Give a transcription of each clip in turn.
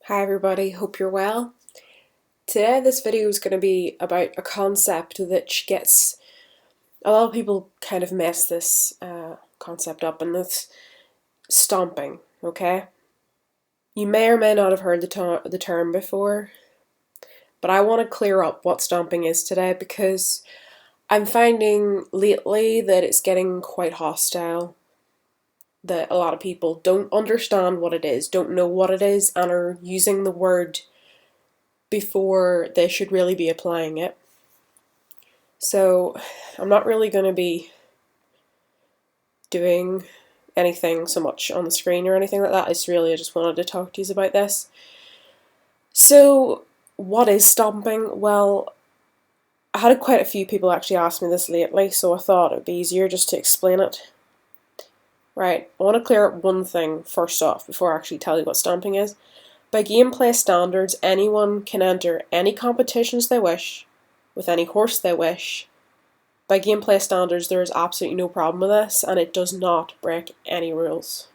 Hi everybody, hope you're well. Today this video is going to be about a concept which gets a lot of people kind of mess this concept up, and that's stomping, okay? You may or may not have heard the term before, but I want to clear up what stomping is today because I'm finding lately that it's getting quite hostile, that a lot of people don't understand what it is, don't know what it is, and are using the word before they should really be applying it. So I'm not really going to be doing anything so much on the screen or anything like that. I just wanted to talk to you about this. So what is stomping? Well, I had quite a few people actually ask me this lately, so I thought it would be easier just to explain it. Right, I want to clear up one thing first off before I actually tell you what stomping is. By gameplay standards, anyone can enter any competitions they wish, with any horse they wish. By gameplay standards, there is absolutely no problem with this, and it does not break any rules.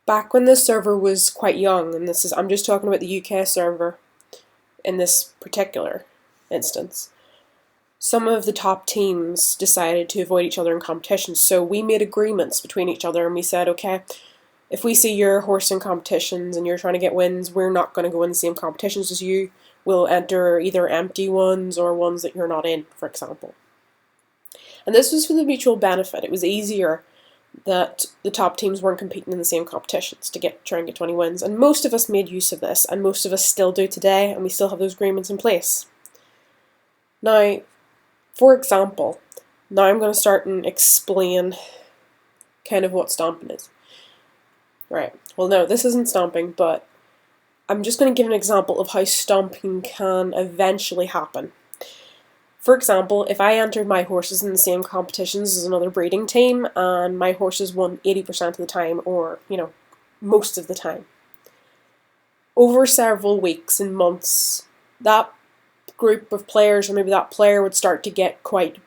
Back when this server was quite young, and I'm just talking about the UK server in this particular instance, some of the top teams decided to avoid each other in competitions, so we made agreements between each other, and we said, okay, if we see your horse in competitions and you're trying to get wins, we're not going to go in the same competitions as you. We'll enter either empty ones or ones that you're not in, for example. And this was for the mutual benefit. It was easier that the top teams weren't competing in the same competitions to try and get 20 wins. And most of us made use of this, and most of us still do today, and we still have those agreements in place. Now, for example, now I'm going to start and explain kind of what stomping is. Right, well no, this isn't stomping, but I'm just going to give an example of how stomping can eventually happen. For example, if I entered my horses in the same competitions as another breeding team and my horses won 80% of the time, or, most of the time, over several weeks and months, that group of players, or maybe that player, would start to get quite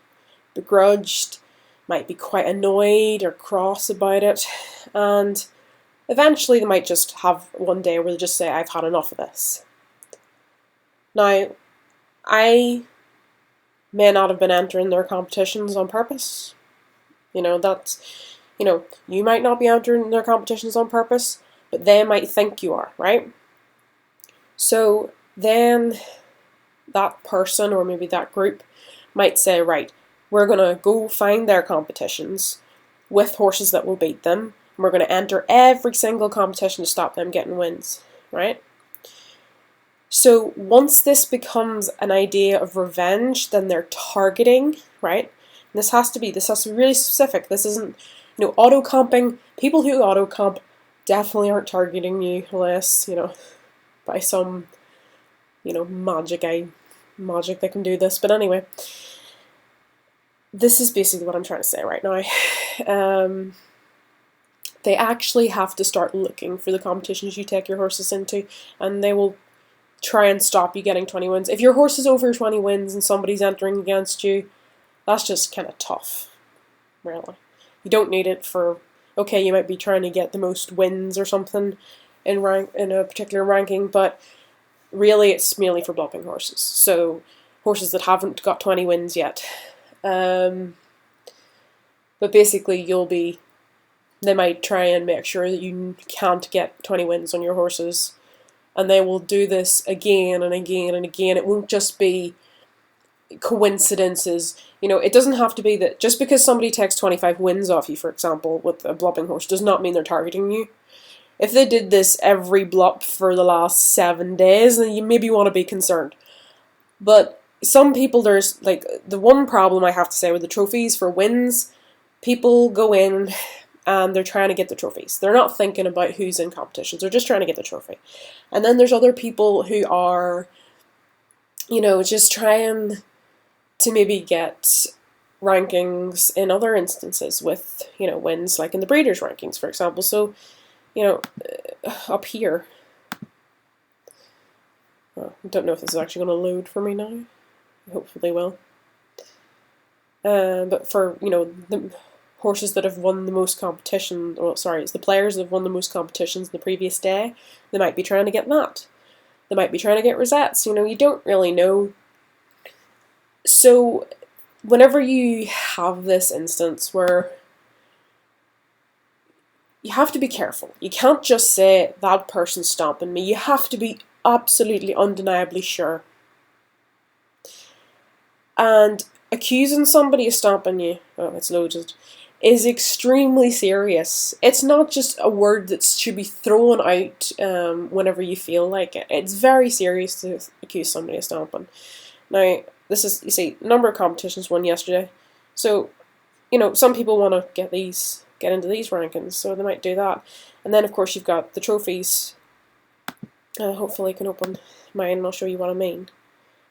begrudged, might be quite annoyed or cross about it, and eventually they might just have one day where they just say, I've had enough of this. Now, I may not have been entering their competitions on purpose. You might not be entering their competitions on purpose, but they might think you are, right? So then that person, or maybe that group, might say, right, we're going to go find their competitions with horses that will beat them, and we're going to enter every single competition to stop them getting wins, right? So once this becomes an idea of revenge, then they're targeting, right? And this has to be really specific. This isn't, auto-comping. People who auto-comp definitely aren't targeting you unless, by some, magic that can do this. But anyway, this is basically what I'm trying to say right now. They actually have to start looking for the competitions you take your horses into, and they will try and stop you getting 20 wins. If your horse is over 20 wins and somebody's entering against you, that's just kind of tough, really. You don't need it for, okay, you might be trying to get the most wins or something in a particular ranking, but really it's mainly for blocking horses. So horses that haven't got 20 wins yet. But basically they might try and make sure that you can't get 20 wins on your horses, and they will do this again and again and again. It won't just be coincidences. It doesn't have to be that just because somebody takes 25 wins off you, for example, with a blopping horse, does not mean they're targeting you. If they did this every blop for the last 7 days, then you maybe want to be concerned. But some people, there's, the one problem I have to say with the trophies for wins, people go in and they're trying to get the trophies. They're not thinking about who's in competitions. They're just trying to get the trophy. And then there's other people who are, just trying to maybe get rankings in other instances with, wins, like in the breeders' rankings, for example. So, up here. I don't know if this is actually going to load for me now. Hopefully will. But for, the horses that have won the most competition, or sorry, it's the players that have won the most competitions the previous day. They might be trying to get that. They might be trying to get rosettes. You don't really know. So whenever you have this instance where you have to be careful. You can't just say, that person's stomping me. You have to be absolutely, undeniably sure. And accusing somebody of stomping you, oh, it's loaded, is extremely serious. It's not just a word that should be thrown out whenever you feel like it. It's very serious to accuse somebody of stomping. Now, this is, you see, number of competitions won yesterday. So, some people want to get into these rankings, so they might do that. And then, of course, you've got the trophies. Hopefully I can open mine and I'll show you what I mean,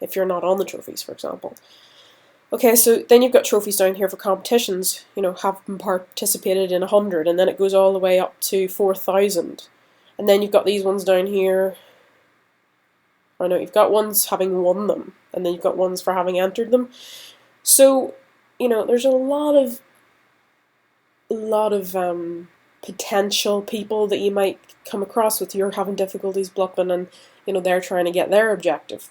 if you're not on the trophies, for example. Okay, so then you've got trophies down here for competitions, have participated in 100, and then it goes all the way up to 4,000. And then you've got these ones down here. I know you've got ones having won them, and then you've got ones for having entered them. So, there's a lot of potential people that you might come across with. You're having difficulties bluffing, and they're trying to get their objective.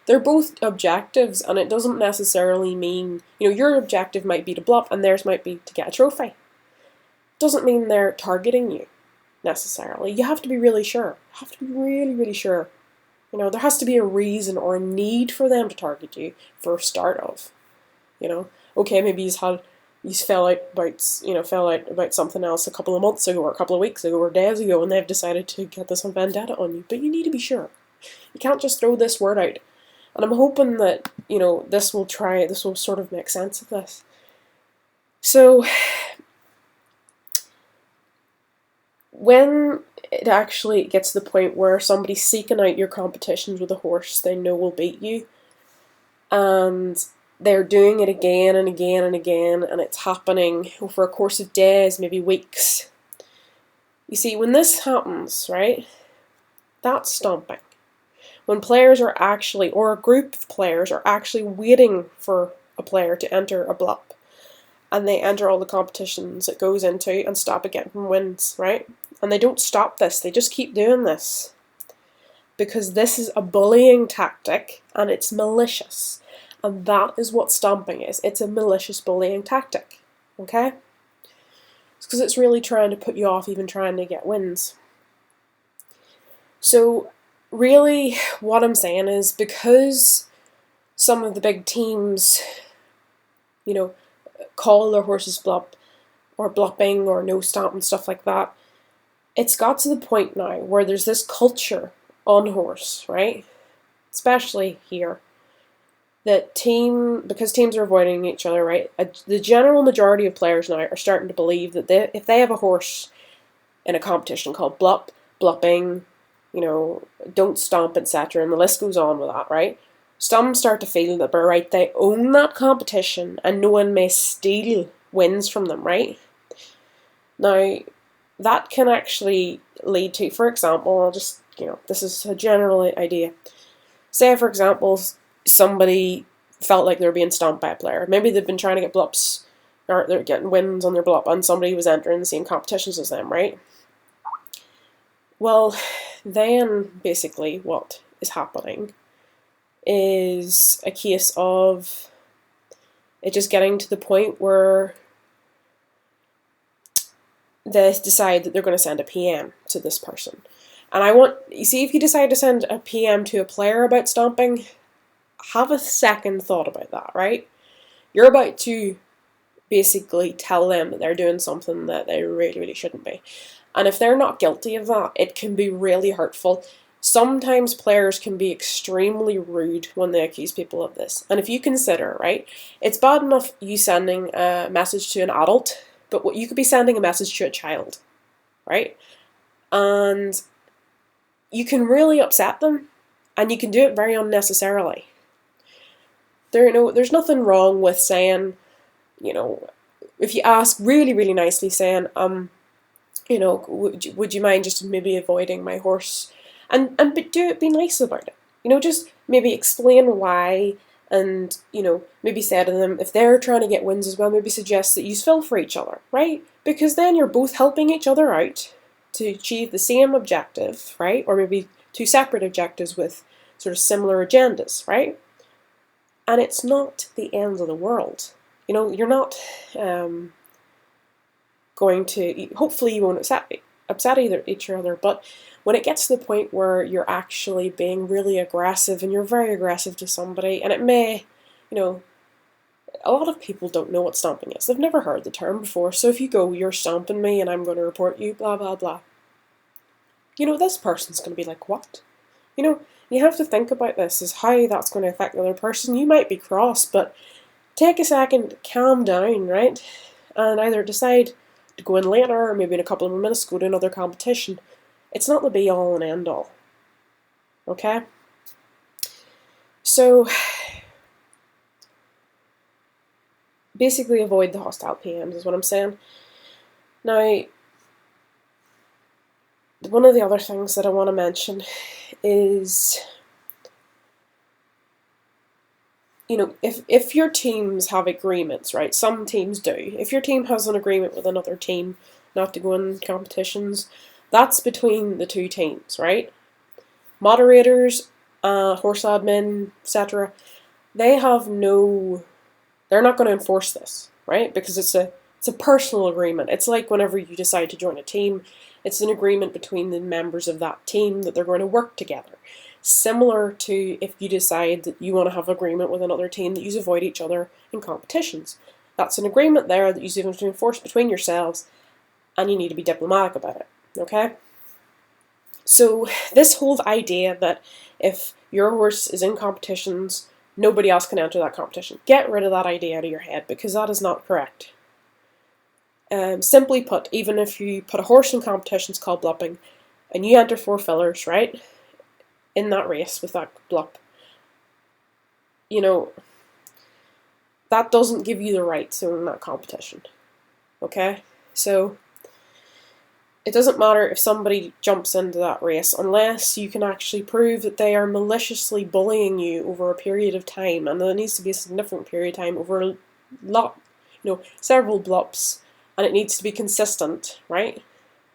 They're both objectives, and it doesn't necessarily mean your objective might be to bluff and theirs might be to get a trophy. Doesn't mean they're targeting you necessarily. You have to be really sure. You have to be really, really sure. There has to be a reason or a need for them to target you for a start of. Okay, maybe he's fell out about something else a couple of months ago, or a couple of weeks ago, or days ago, and they've decided to get this on vendetta on you. But you need to be sure. You can't just throw this word out. And I'm hoping that this will sort of make sense of this. So when it actually gets to the point where somebody's seeking out your competitions with a horse they know will beat you, and they're doing it again and again and again, and it's happening over a course of days, maybe weeks. You see, when this happens, right, that's stomping. When players are actually, or a group of players are actually waiting for a player to enter a bluff, and they enter all the competitions it goes into and stop again from wins, right? And they don't stop this, they just keep doing this. Because this is a bullying tactic, and it's malicious. And that is what stomping is. It's a malicious bullying tactic. Okay? It's because it's really trying to put you off even trying to get wins. So, really, what I'm saying is, because some of the big teams, call their horses bluff, or bluffing, or no stomp and stuff like that, it's got to the point now where there's this culture on horse, right? Especially here. That because teams are avoiding each other, right? The general majority of players now are starting to believe that if they have a horse in a competition called bluffing, don't stomp, etc., and the list goes on with that, right? Some start to feel that they own that competition and no one may steal wins from them, right? Now, that can actually lead to, for example, I'll just, this is a general idea. Say, for example, somebody felt like they were being stomped by a player. Maybe they've been trying to get bluffs, or they're getting wins on their bluff, and somebody was entering the same competitions as them, right? Well, then basically what is happening is a case of it just getting to the point where they decide that they're going to send a PM to this person. And you see, if you decide to send a PM to a player about stomping, have a second thought about that, right? You're about to basically tell them that they're doing something that they really, really shouldn't be. And if they're not guilty of that, it can be really hurtful. Sometimes players can be extremely rude when they accuse people of this. And if you consider, right, it's bad enough you sending a message to an adult, but what you could be sending a message to a child, right? And you can really upset them, and you can do it very unnecessarily. There's nothing wrong with saying, if you ask really, really nicely, saying, would you mind just maybe avoiding my horse? And be nice about it. Just maybe explain why, And, maybe say to them, if they're trying to get wins as well, maybe suggest that you fill for each other, right? Because then you're both helping each other out to achieve the same objective, right? Or maybe two separate objectives with sort of similar agendas, right? And it's not the end of the world. You're not going to, hopefully you won't upset each other, but when it gets to the point where you're actually being really aggressive and you're very aggressive to somebody, and it may, a lot of people don't know what stomping is. They've never heard the term before, so if you go, you're stomping me and I'm going to report you, blah, blah, blah, this person's going to be like, what? You have to think about this, as how that's going to affect the other person. You might be cross, but take a second, calm down, right? And either decide to go in later, or maybe in a couple of minutes go to another competition. It's not the be-all and end-all. Okay? So, basically avoid the hostile PMs is what I'm saying. Now, one of the other things that I want to mention is, if your teams have agreements, right? Some teams do. If your team has an agreement with another team not to go in competitions, that's between the two teams, right? Moderators, horse admin, etc., they're not going to enforce this, right? Because it's a personal agreement. It's like whenever you decide to join a team, it's an agreement between the members of that team that they're going to work together. Similar to if you decide that you want to have an agreement with another team that you avoid each other in competitions. That's an agreement there that you have to enforce between yourselves, and you need to be diplomatic about it, okay? So this whole idea that if your horse is in competitions, nobody else can enter that competition. Get rid of that idea out of your head, because that is not correct. Simply put, even if you put a horse in competitions called blupping, and you enter 4 fillers, right, in that race with that blup, that doesn't give you the right to win that competition. Okay? So, it doesn't matter if somebody jumps into that race unless you can actually prove that they are maliciously bullying you over a period of time, and there needs to be a significant period of time over a lot, several blups, and it needs to be consistent, right?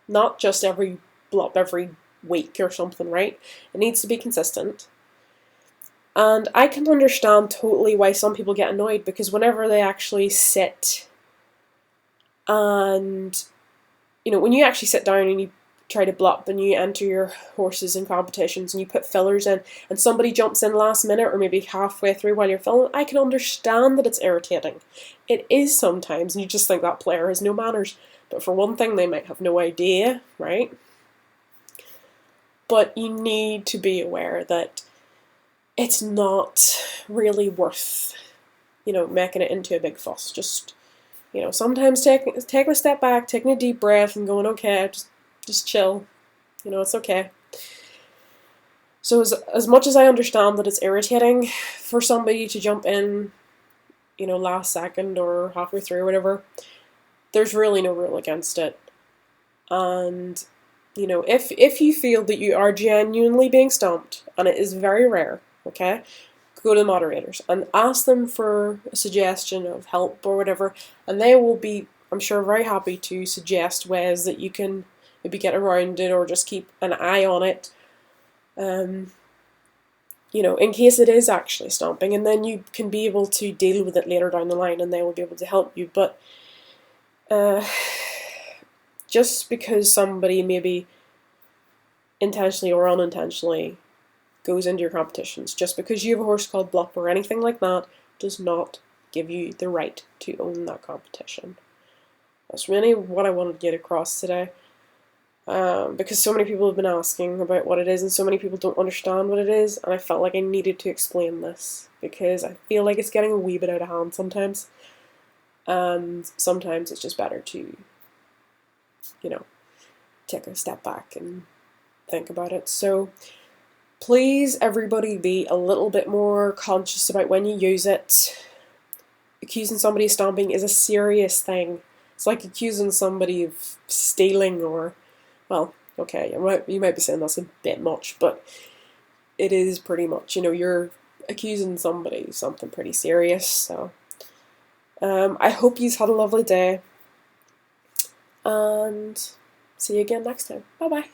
Not just every blup every week or something, right? It needs to be consistent. And I can understand totally why some people get annoyed, because whenever they actually sit and, when you actually sit down and you try to blup and you enter your horses in competitions and you put fillers in and somebody jumps in last minute or maybe halfway through while you're filling, I can understand that it's irritating. It is sometimes, and you just think that player has no manners. But for one thing, they might have no idea, right? But you need to be aware that it's not really worth, making it into a big fuss. Just, sometimes taking a step back, taking a deep breath and going, okay, just chill. It's okay. So as much as I understand that it's irritating for somebody to jump in, last second or halfway through or whatever, there's really no rule against it. And, if you feel that you are genuinely being stomped, and it is very rare, okay, go to the moderators and ask them for a suggestion of help or whatever, and they will be, I'm sure, very happy to suggest ways that you can maybe get around it or just keep an eye on it, in case it is actually stomping, and then you can be able to deal with it later down the line and they will be able to help you. But just because somebody maybe intentionally or unintentionally goes into your competitions, just because you have a horse called blup or anything like that, does not give you the right to own that competition. That's really what I wanted to get across today. Because so many people have been asking about what it is and so many people don't understand what it is, and I felt like I needed to explain this because I feel like it's getting a wee bit out of hand sometimes, and sometimes it's just better to, take a step back and think about it. So please, everybody, be a little bit more conscious about when you use it. Accusing somebody of stomping is a serious thing. It's like accusing somebody of stealing or, well, okay, you might be saying that's a bit much, but it is pretty much. You're accusing somebody of something pretty serious. So I hope you've had a lovely day, and see you again next time. Bye bye.